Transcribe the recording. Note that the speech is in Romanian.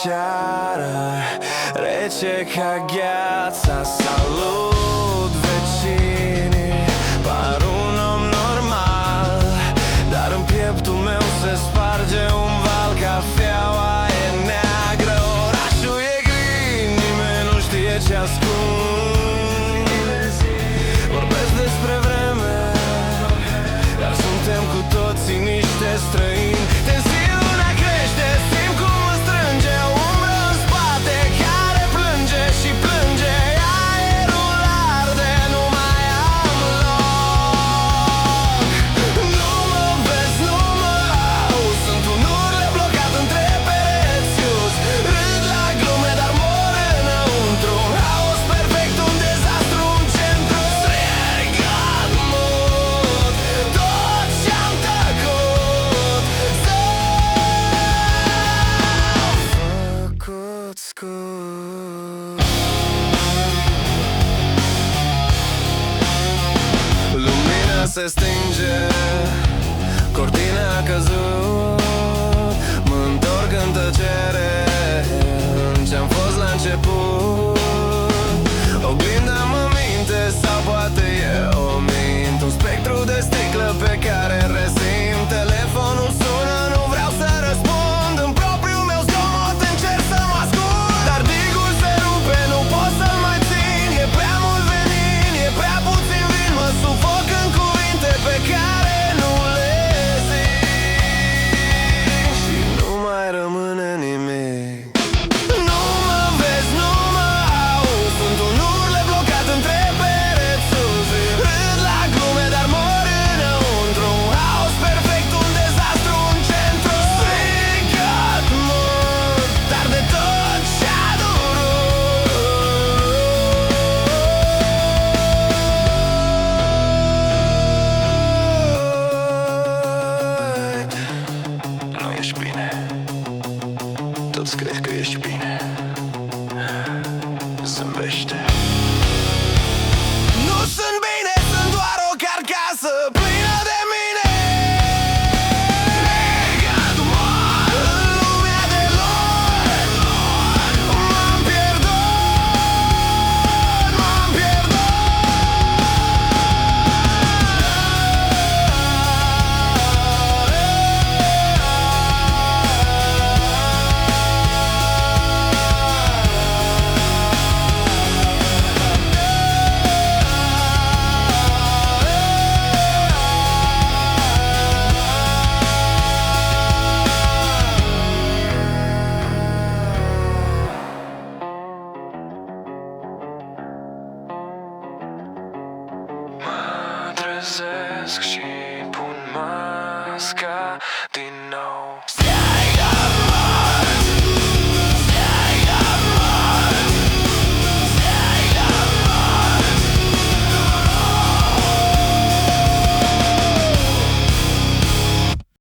seară, rece ca gheața. Salut vecinii, par un om normal, dar în pieptul meu se sparge un val. Cafeaua e neagră, orașul e gri, nimeni nu știe ce ascund. Vorbesc despre vreme, dar suntem cu toții niște străini. Tensiunea crește, simt cum mă strânge o umbră în spate care plânge și plânge. Aerul arde, nu mai am loc. Nu mă vezi, nu mă auzi, sunt un urle blocat între pereți sus. Râd la glume, dar mor înăuntru. Un haos perfect, un dezastru în centru. Strigat mut tot ce-am tăcut, s-a făcut scurt. Lumina se stinge, cortina a căzut. Mă întorc în tăcere, în ce-am fost la început. Oglinda mă minte sau poate eu mint. Un spectru de sticlă pe care resimt. Telefonul sună, nu vreau să răspund. În propriul meu zgomot încerc să mă ascund. Dar digul se rupe, nu pot să-l mai țin. E prea mult venin, e prea puțin vin. Mă sufoc în cuvinte pe care nu le zic și nu mai rămâne nimic. Nu mă vezi, nu mă auzi, sunt un urle blocat între pereți sus. Râd la glume, dar mor înăuntru. Un haos perfect, un dezastru în centru. Strigat mult, dar de tot ce-a durut. Nu ești bine, toți cred că ești bine. Zâmbește.